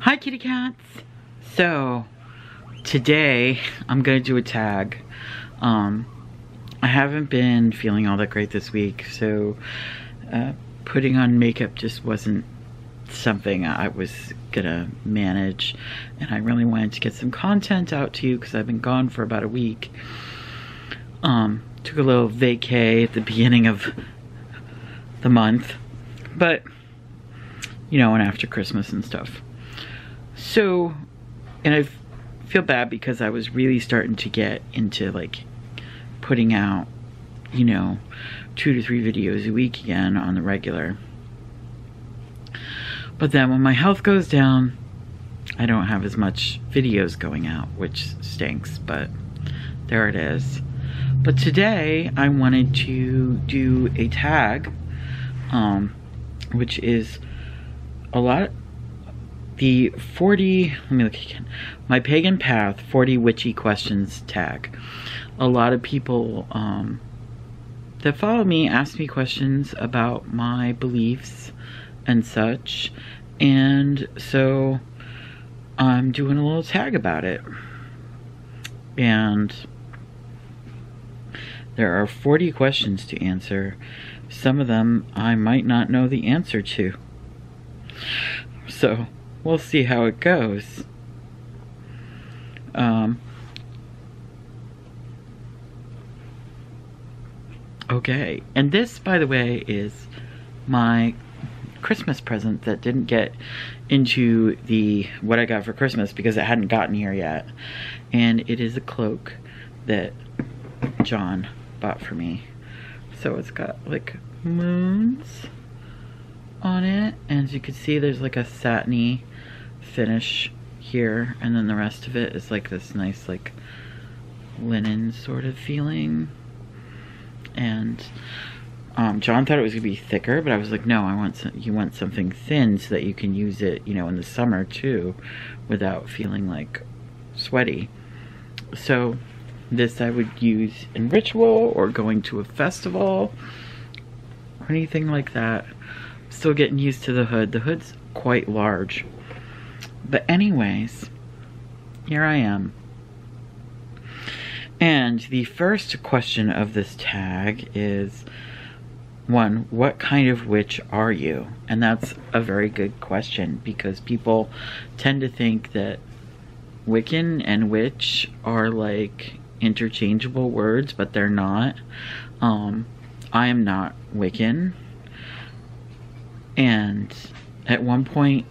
Hi kitty cats. So today I'm gonna do a tag. I haven't been feeling all that great this week, so putting on makeup just wasn't something I was gonna manage, and I really wanted to get some content out to you because I've been gone for about a week. Took a little vacay at the beginning of the month, but you know, and after Christmas and stuff. So, and I feel bad because I was really starting to get into like putting out, you know, 2 to 3 videos a week again on the regular. But then when my health goes down, I don't have as much videos going out, which stinks, but there it is. But today I wanted to do a tag, which is a lot of the 40, let me look again, my Pagan Path 40 Witchy questions tag. A lot of people that follow me ask me questions about my beliefs and such, and so I'm doing a little tag about it. And there are 40 questions to answer. Some of them I might not know the answer to. So we'll see how it goes. Okay, and this, by the way, is my Christmas present that didn't get into the what I got for Christmas because it hadn't gotten here yet. And it is a cloak that John bought for me. So it's got like moons on it, and as you can see there's like a satiny finish here, and then the rest of it is like this nice like linen sort of feeling. And John thought it was gonna be thicker, but I was like, no, you want something thin so that you can use it, you know, in the summer too without feeling like sweaty. So this I would use in ritual or going to a festival or anything like that. Still getting used to the hood. The hood's quite large. But anyways, here I am. And the first question of this tag is, 1, what kind of witch are you? And that's a very good question because people tend to think that Wiccan and witch are like interchangeable words, but they're not. I am not Wiccan. And at one point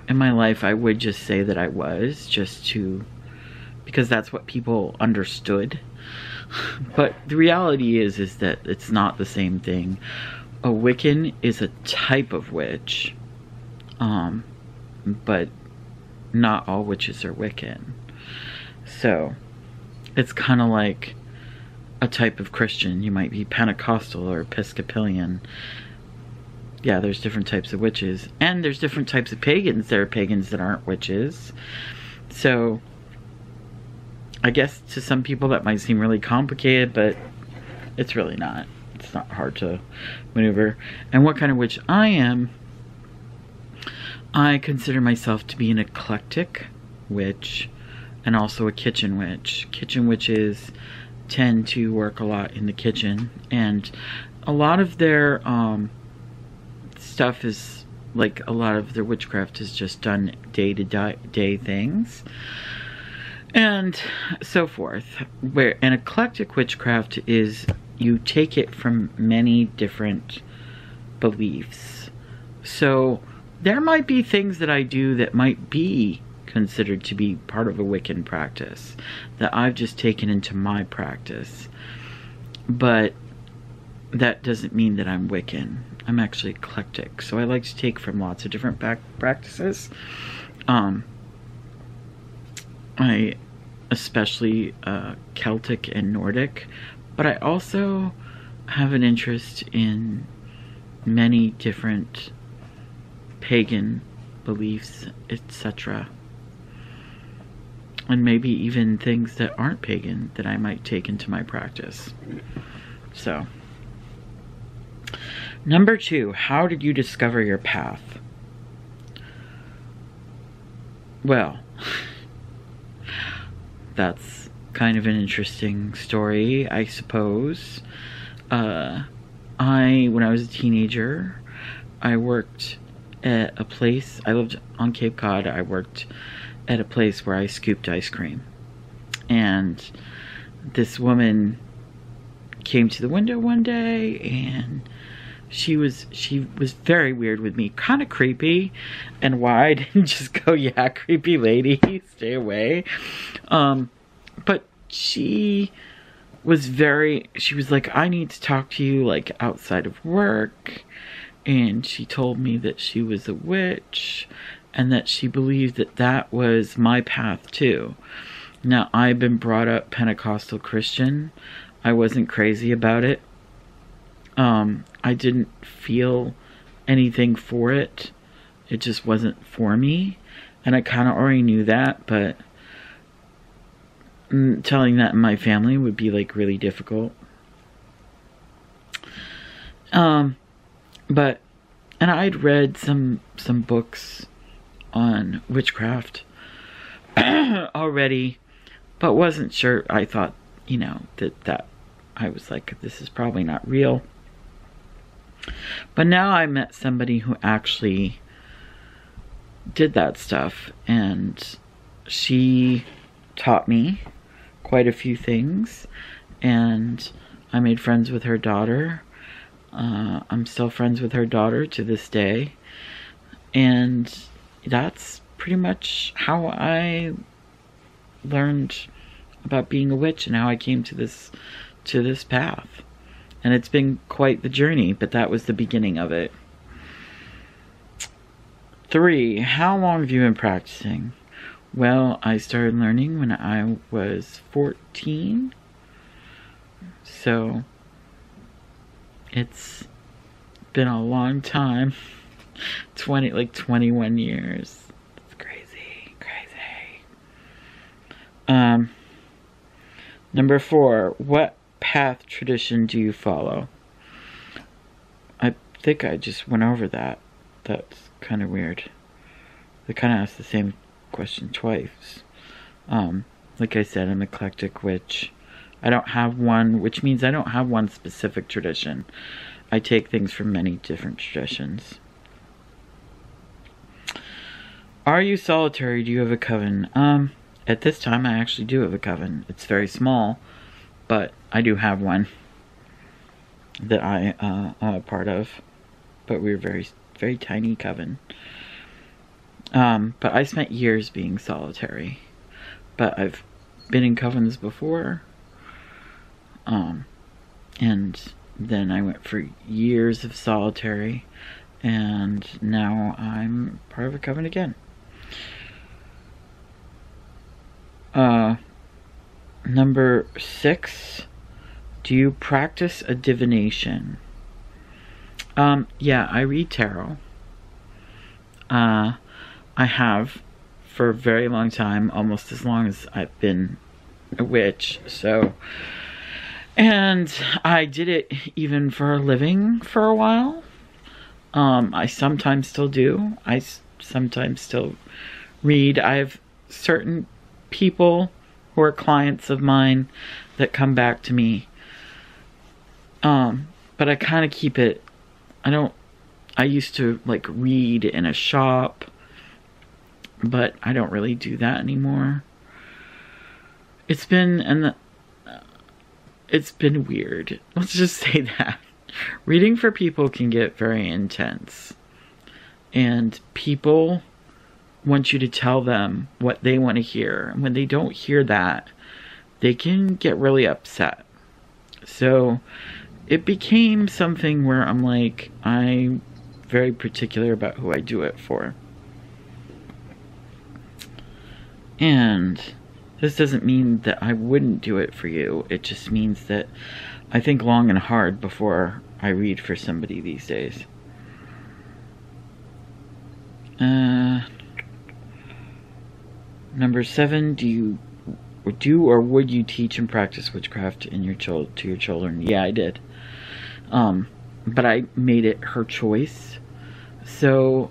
in my life, I would just say that I was, because that's what people understood. But the reality is that it's not the same thing. A Wiccan is a type of witch, but not all witches are Wiccan. So it's kind of like a type of Christian. You might be Pentecostal or Episcopalian. Yeah, there's different types of witches. And there's different types of pagans. There are pagans that aren't witches. So I guess to some people that might seem really complicated, but it's really not. It's not hard to maneuver. And what kind of witch I am, I consider myself to be an eclectic witch and also a kitchen witch. Kitchen witches tend to work a lot in the kitchen, and a lot of their stuff is like, a lot of their witchcraft is just done day-to-day things and so forth. Where an eclectic witchcraft is, you take it from many different beliefs. So there might be things that I do that might be considered to be part of a Wiccan practice that I've just taken into my practice, but that doesn't mean that I'm Wiccan. I'm actually eclectic, so I like to take from lots of different practices. I especially Celtic and Nordic, but I also have an interest in many different pagan beliefs, etc. And maybe even things that aren't pagan that I might take into my practice. So, number 2, how did you discover your path? Well, that's kind of an interesting story, I suppose. When I was a teenager, I worked at a place, I lived on Cape Cod, I worked at a place where I scooped ice cream. And this woman came to the window one day, and she was very weird with me, kind of creepy, and why I didn't just go, yeah, creepy lady, stay away. But she was like, I need to talk to you, like, outside of work. And she told me that she was a witch, and that she believed that that was my path too. Now, I've been brought up Pentecostal Christian. I wasn't crazy about it. I didn't feel anything for it. It just wasn't for me. And I kind of already knew that, but telling that in my family would be, like, really difficult. But, and I'd read some books on witchcraft already, but wasn't sure. I thought, you know, that I was like, this is probably not real. But now I met somebody who actually did that stuff, and she taught me quite a few things, and I made friends with her daughter. I'm still friends with her daughter to this day, and that's pretty much how I learned about being a witch and how I came to this path. And it's been quite the journey, but that was the beginning of it. 3, how long have you been practicing? Well, I started learning when I was 14. So it's been a long time. 21 years. It's crazy. Number 4, what path tradition do you follow? I think I just went over that. That's kind of weird. They kind of asked the same question twice. Like I said, I'm eclectic witch. I don't have one, which means I don't have one specific tradition. I take things from many different traditions. Are you solitary? Do you have a coven? At this time, I actually do have a coven. It's very small, but I do have one that I'm a part of. But we're very, very tiny coven. But I spent years being solitary. But I've been in covens before. And then I went for years of solitary. And now I'm part of a coven again. Number 6, do you practice a divination? Yeah, I read tarot. I have for a very long time, almost as long as I've been a witch, so, and I did it even for a living for a while. I sometimes still do. I sometimes still read. I have certain people who are clients of mine that come back to me. But I kind of keep it, I used to like read in a shop, but I don't really do that anymore. It's been weird. Let's just say that. Reading for people can get very intense. And people want you to tell them what they want to hear. And when they don't hear that, they can get really upset. So it became something where I'm like, I'm very particular about who I do it for. And this doesn't mean that I wouldn't do it for you. It just means that I think long and hard before I read for somebody these days. Number 7, do you or would you teach and practice witchcraft to your children? Yeah, I did. But I made it her choice. So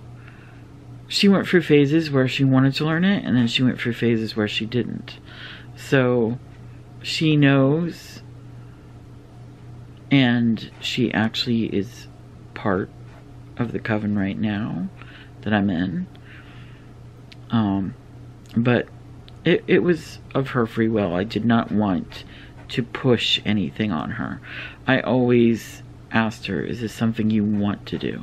she went through phases where she wanted to learn it, and then she went through phases where she didn't. So she knows, and she actually is part of the coven right now that I'm in. But it was of her free will. I did not want to push anything on her. I always asked her, is this something you want to do?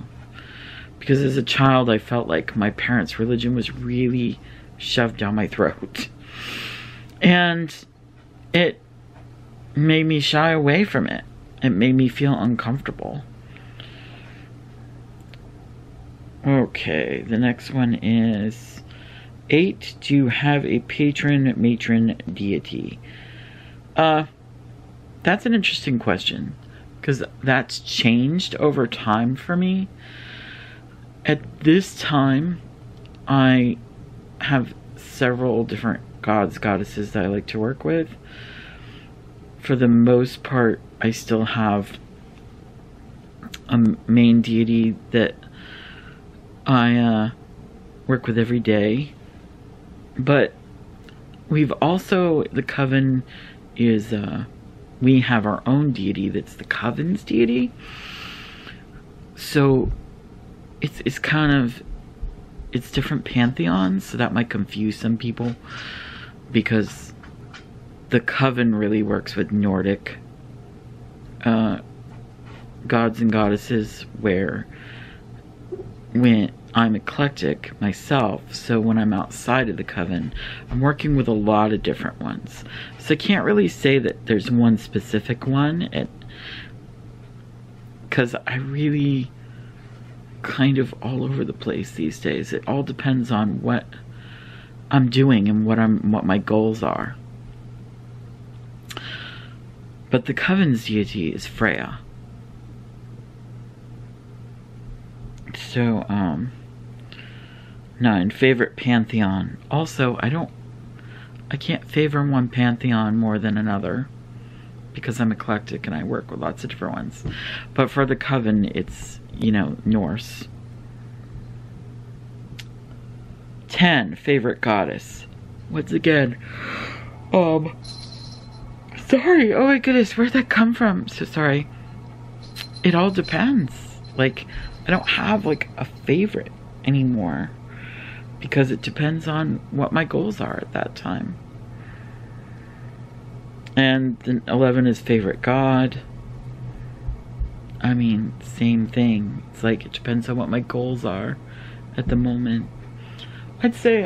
Because as a child, I felt like my parents' religion was really shoved down my throat. And it made me shy away from it. It made me feel uncomfortable. Okay, the next one is 8. Do you have a patron, matron, deity? That's an interesting question, because that's changed over time for me. At this time, I have several different gods, goddesses that I like to work with. For the most part, I still have a main deity that I work with every day. But we've also, the coven is, we have our own deity that's the coven's deity. So it's kind of, it's different pantheons, so that might confuse some people, because the coven really works with Nordic gods and goddesses, where when I'm eclectic myself, so when I'm outside of the coven, I'm working with a lot of different ones. So I can't really say that there's one specific one, because I really kind of all over the place these days. It all depends on what I'm doing and what my goals are. But the coven's deity is Freya. So, 9, favorite pantheon. Also, I can't favor one pantheon more than another, because I'm eclectic and I work with lots of different ones. But for the coven, it's, you know, Norse. 10, favorite goddess. Once again, sorry, oh my goodness, where'd that come from? So sorry. It all depends. Like, I don't have like a favorite anymore, because it depends on what my goals are at that time. And then 11 is favorite god. I mean, same thing. It's like, it depends on what my goals are at the moment. I'd say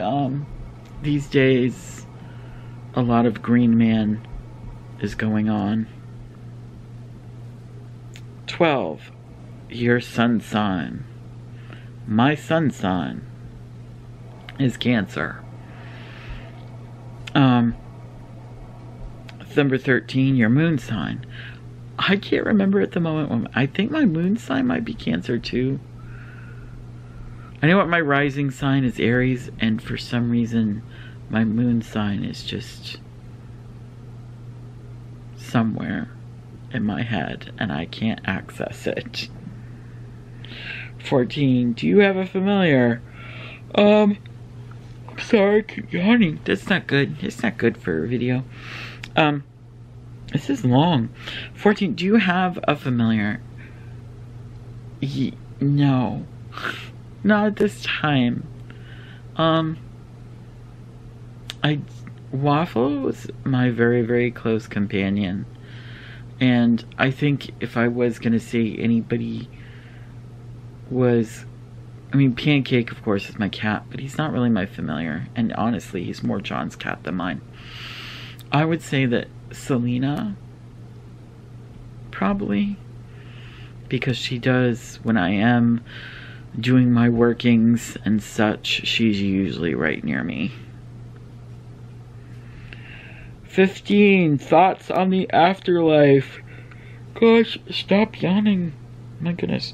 these days a lot of Green Man is going on. 12, your sun sign. My sun sign is Cancer. Number 13, your moon sign. I can't remember at the moment. I think my moon sign might be Cancer too. I know what my rising sign is, Aries, and for some reason my moon sign is just somewhere in my head and I can't access it. 14, do you have a familiar? I'm sorry, I keep yawning. That's not good. It's not good for a video. This is long. 14, do you have a familiar? No. Not at this time. Waffle was my very, very close companion. And I think if I was gonna say anybody was, I mean, Pancake, of course, is my cat, but he's not really my familiar. And honestly, he's more John's cat than mine. I would say that Selena, probably, because she does, when I am doing my workings and such, she's usually right near me. 15, thoughts on the afterlife. Gosh, stop yawning. My goodness.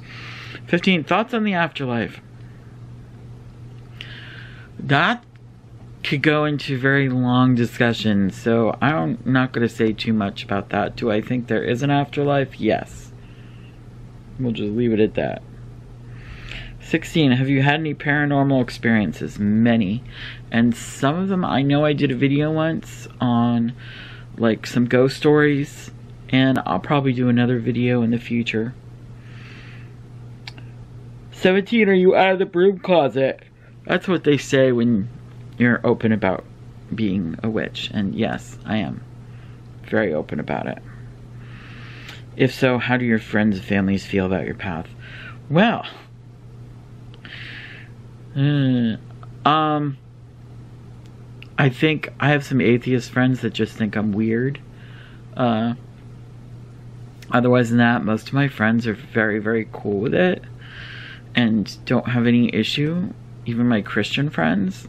15, thoughts on the afterlife. That could go into very long discussions, so I'm not going to say too much about that. Do I think there is an afterlife? Yes. We'll just leave it at that. 16, have you had any paranormal experiences? Many. And some of them, I know I did a video once on like some ghost stories, and I'll probably do another video in the future. 17, are you out of the broom closet? That's what they say when you're open about being a witch. And yes, I am very open about it. If so, how do your friends and families feel about your path? Well, I think I have some atheist friends that just think I'm weird. Otherwise than that, most of my friends are very, very cool with it and don't have any issue. Even my Christian friends.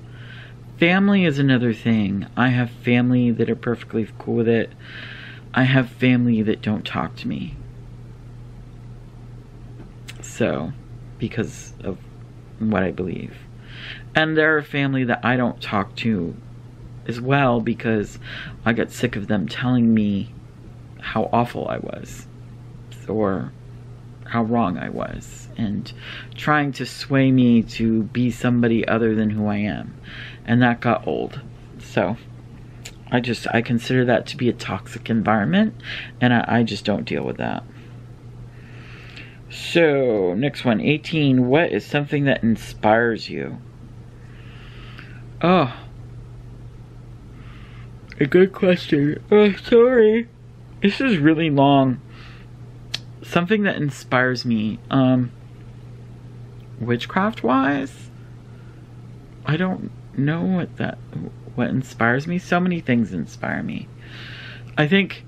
Family is another thing. I have family that are perfectly cool with it. I have family that don't talk to me. So, because of what I believe. And there are family that I don't talk to as well because I got sick of them telling me how awful I was or how wrong I was and trying to sway me to be somebody other than who I am. And that got old. So I consider that to be a toxic environment, and I just don't deal with that. So, next one, 18. What is something that inspires you? Oh. A good question. Oh, sorry. This is really long. Something that inspires me, witchcraft-wise? I don't know what inspires me. So many things inspire me. I think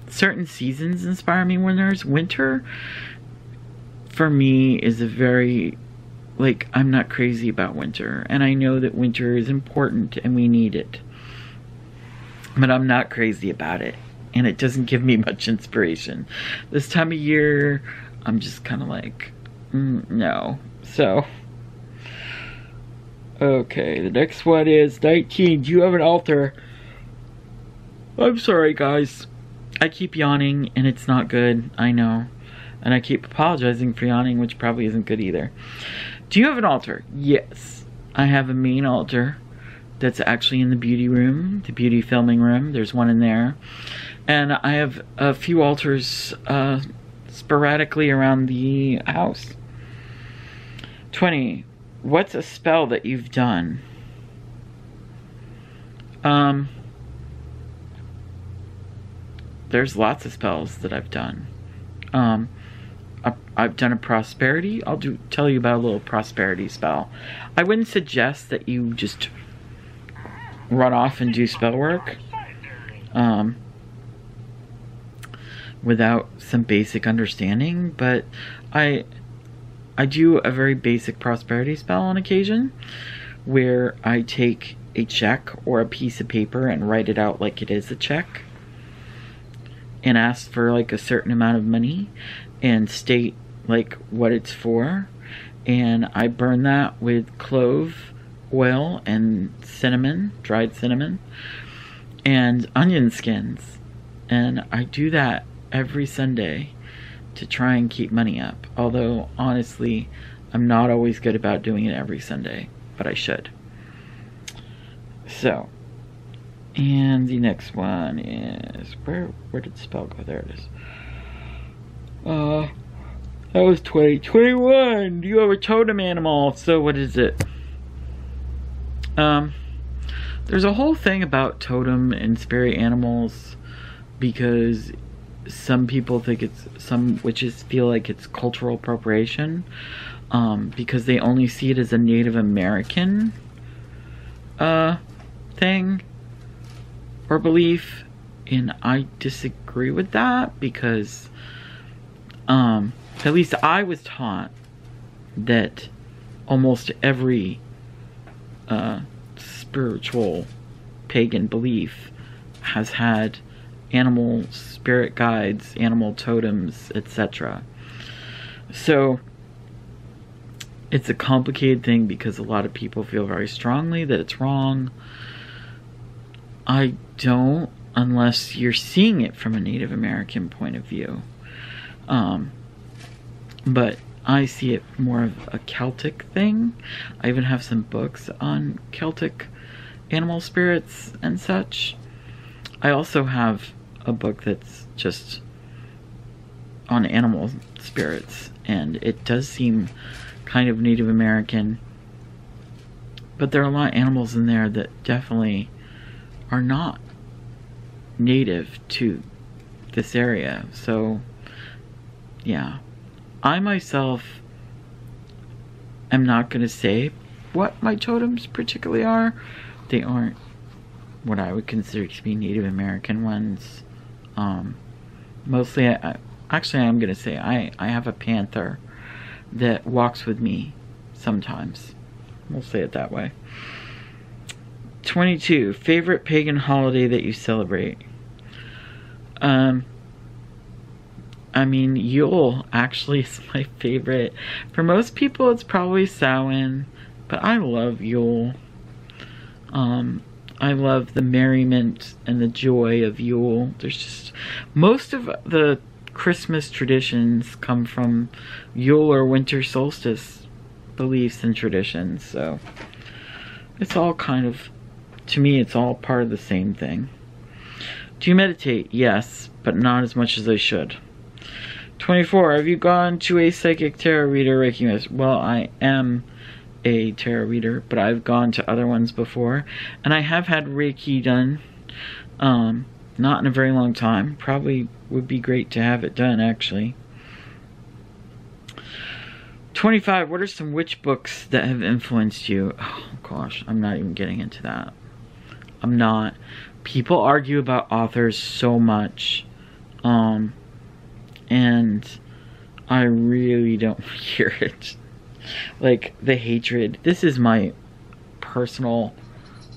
certain seasons inspire me. When there's winter, for me, is a very, like, I'm not crazy about winter. And I know that winter is important and we need it. But I'm not crazy about it. And it doesn't give me much inspiration. This time of year, I'm just kind of like, no. So, okay, the next one is 19. Do you have an altar? I'm sorry, guys. I keep yawning, and it's not good. I know. And I keep apologizing for yawning, which probably isn't good either. Do you have an altar? Yes. I have a main altar that's actually in the beauty room, the beauty filming room. There's one in there. And I have a few altars sporadically around the house. 20. What's a spell that you've done? There's lots of spells that I've done. I've done a prosperity. I'll tell you about a little prosperity spell. I wouldn't suggest that you just run off and do spell work without some basic understanding, but I do a very basic prosperity spell on occasion where I take a check or a piece of paper and write it out like it is a check and ask for like a certain amount of money and state like what it's for, and I burn that with clove oil and cinnamon, dried cinnamon, and onion skins, and I do that every Sunday to try and keep money up. Although honestly, I'm not always good about doing it every Sunday, but I should. So, and the next one is where did the spell go? There it is. That was 20. 21. Do you have a totem animal? So what is it? There's a whole thing about totem and spirit animals because some people think some witches feel like it's cultural appropriation because they only see it as a Native American thing or belief, and I disagree with that because at least I was taught that almost every spiritual pagan belief has had animal spirit guides, animal totems, etc. So it's a complicated thing because a lot of people feel very strongly that it's wrong. I don't, unless you're seeing it from a Native American point of view. But I see it more of a Celtic thing. I even have some books on Celtic animal spirits and such. I also have a book that's just on animal spirits, and it does seem kind of Native American, but there are a lot of animals in there that definitely are not native to this area. So yeah, I myself am not going to say what my totems particularly are. They aren't what I would consider to be Native American ones. Mostly, actually I'm going to say I have a panther that walks with me sometimes. We'll say it that way. 22. Favorite pagan holiday that you celebrate? I mean, Yule actually is my favorite. For most people, it's probably Samhain, but I love Yule. I love the merriment and the joy of Yule. There's just, most of the Christmas traditions come from Yule or winter solstice beliefs and traditions, so it's all kind of, to me, it's all part of the same thing. Do you meditate? Yes, but not as much as I should. 24. Have you gone to a psychic tarot reader, Reiki master? Well, I am a tarot reader, but I've gone to other ones before, and I have had Reiki done. Not in a very long time. Probably would be great to have it done, actually. 25. What are some witch books that have influenced you? Oh gosh, I'm not even getting into that. I'm not. People argue about authors so much, and I really don't hear it. Like, the hatred. This is my personal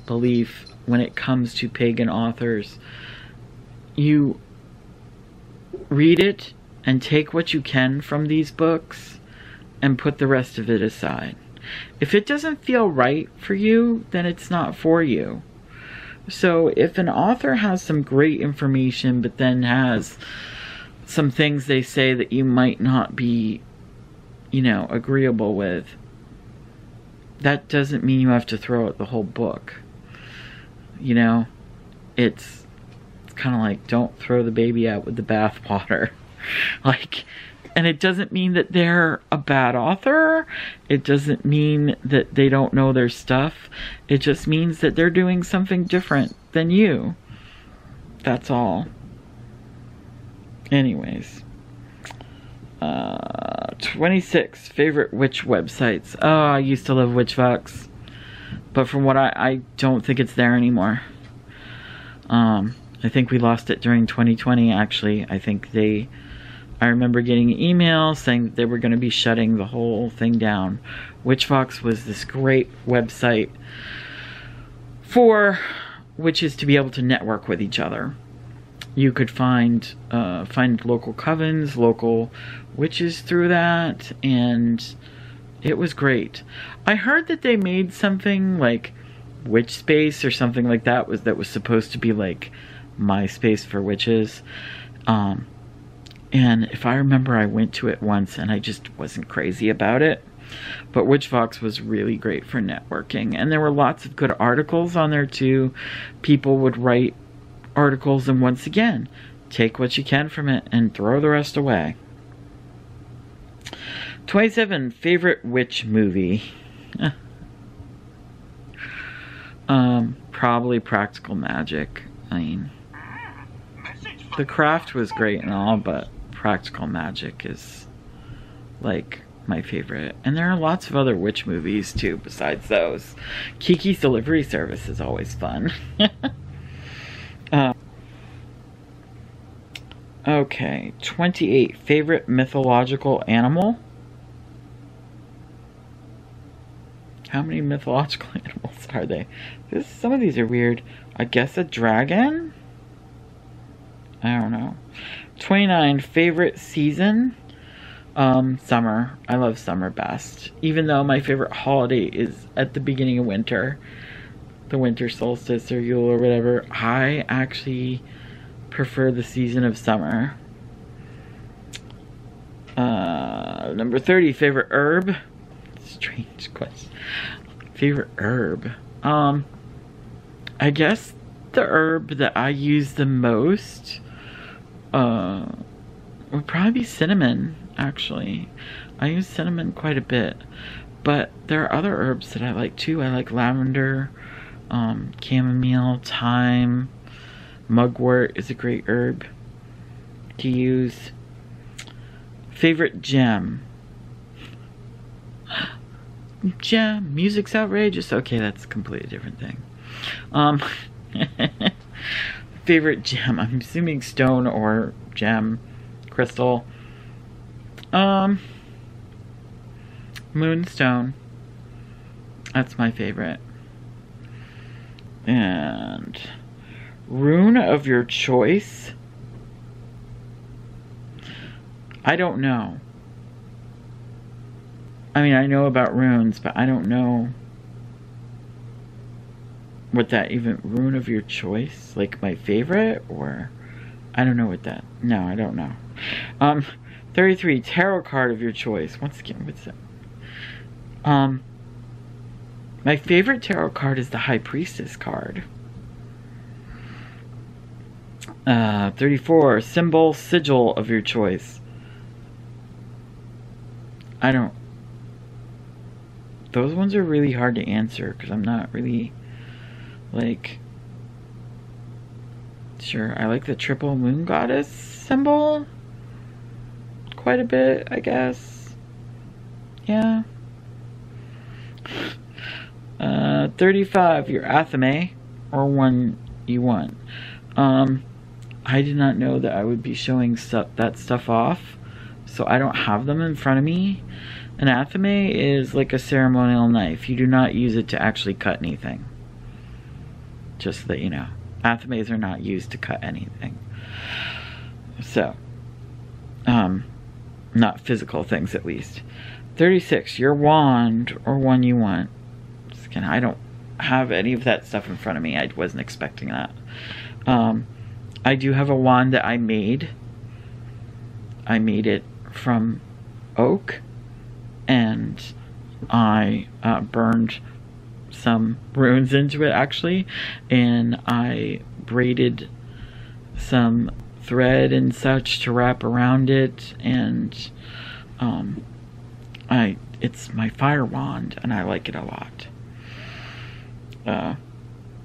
belief when it comes to pagan authors. You read it and take what you can from these books and put the rest of it aside. If it doesn't feel right for you, then it's not for you. So if an author has some great information but then has some things they say that you might not be, you know, agreeable with, that doesn't mean you have to throw out the whole book. You know, it's kind of like, don't throw the baby out with the bathwater. Like, and it doesn't mean that they're a bad author. It doesn't mean that they don't know their stuff. It just means that they're doing something different than you. That's all. Anyways. 26. Favorite witch websites. Oh, I used to love Witchvox. But from what I don't think it's there anymore. I think we lost it during 2020, actually. I remember getting an email saying that they were going to be shutting the whole thing down. Witchvox was this great website for witches to be able to network with each other. You could find local covens, local witches through that, and it was great. I heard that they made something like Witch Space or something like that was supposed to be like MySpace for witches. And if I remember, I went to it once and I just wasn't crazy about it. But Witchvox was really great for networking. And there were lots of good articles on there too. People would write articles, and once again, take what you can from it and throw the rest away. 27. Favorite witch movie? Probably Practical Magic. I mean, The Craft was great and all, but Practical Magic is like my favorite. And there are lots of other witch movies too besides those. Kiki's Delivery Service is always fun. Okay, 28. Favorite mythological animal? How many mythological animals are they? Some of these are weird. I guess a dragon? I don't know. 29. Favorite season? Summer. I love summer best. Even though my favorite holiday is at the beginning of winter. The winter solstice or Yule or whatever. I actually prefer the season of summer. Number 30, favorite herb. Strange question. Favorite herb. I guess the herb that I use the most would probably be cinnamon, actually. I use cinnamon quite a bit. But there are other herbs that I like too. I like lavender, chamomile, thyme, mugwort is a great herb to use. Favorite gem. Gem. Music's outrageous. Okay, that's a completely different thing. Favorite gem. I'm assuming stone or gem. Crystal. Moonstone. That's my favorite. And rune of your choice. I don't know. I mean, I know about runes, but I don't know what that even, rune of your choice, like my favorite, or I don't know what that, no, I don't know. 33, tarot card of your choice. Once again, what's that? My favorite tarot card is the High Priestess card. 34, symbol, sigil of your choice. I don't, those ones are really hard to answer because I'm not really, like, sure. I like the triple moon goddess symbol quite a bit, I guess. Yeah. 35, your athame, or one you want. I did not know that I would be showing that stuff off, so I don't have them in front of me. An athame is like a ceremonial knife. You do not use it to actually cut anything. Just so that you know. Athames are not used to cut anything. So, not physical things at least. 36, your wand, or one you want. Again, I don't have any of that stuff in front of me. I wasn't expecting that. I do have a wand that I made. I made it from oak, and I burned some runes into it actually, and I braided some thread and such to wrap around it, and it's my fire wand and I like it a lot.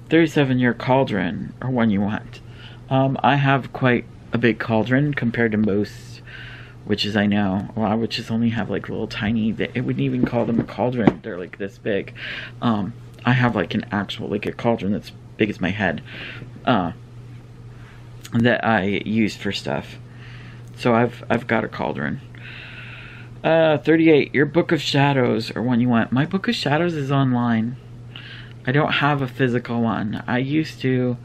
37, your cauldron, or one you want. I have quite a big cauldron compared to most witches I know. A lot of witches only have like little tiny, it wouldn't even call them a cauldron, they're like this big. I have like an actual, like a cauldron that's big as my head, that I use for stuff. So I've got a cauldron. 38, your Book of Shadows, or one you want. My Book of Shadows is online. I don't have a physical one. I used to,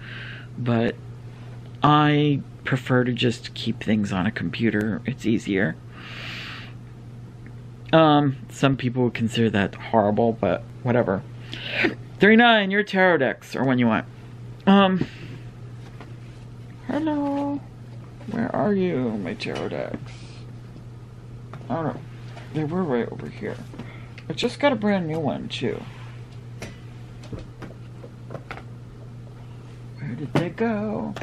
but I prefer to just keep things on a computer. It's easier. Some people would consider that horrible, but whatever. 39, your tarot decks, or one you want. Hello. Where are you, my tarot decks? I don't know. They were right over here. I just got a brand new one, too. Where did they go?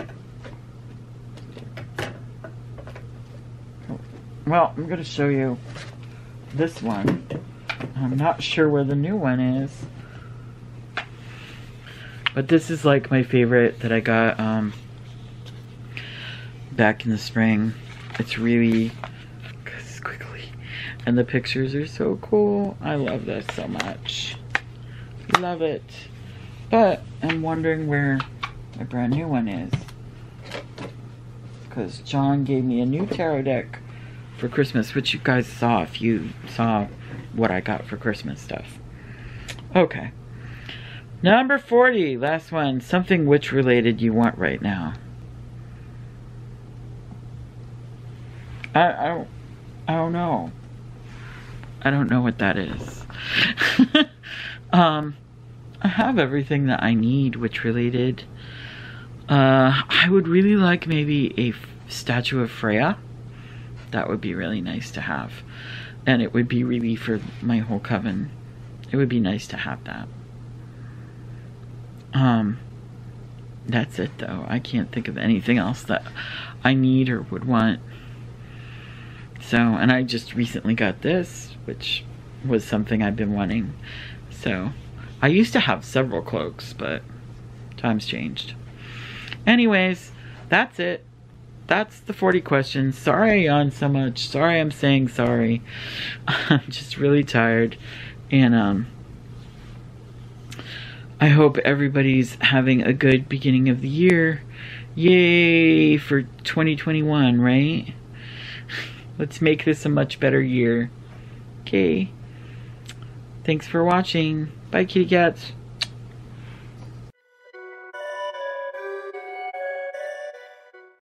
Well, I'm going to show you this one. I'm not sure where the new one is. But this is like my favorite that I got back in the spring. It's really squiggly. And the pictures are so cool. I love this so much. Love it. But I'm wondering where my brand new one is. Because John gave me a new tarot deck for Christmas, which you guys saw if you saw what I got for Christmas stuff. Okay. Number 40, last one. Something witch related you want right now. I don't know. I don't know what that is. I have everything that I need witch related. I would really like maybe a statue of Freya. That would be really nice to have. And it would be really for my whole coven. It would be nice to have that. That's it though. I can't think of anything else that I need or would want. So, and I just recently got this, which was something I've been wanting. So, I used to have several cloaks, but times changed. Anyways, that's it. That's the 40 questions. Sorry I yawned so much. Sorry I'm saying sorry. I'm just really tired. And I hope everybody's having a good beginning of the year. Yay for 2021, right? Let's make this a much better year. Okay. Thanks for watching. Bye, kitty cats.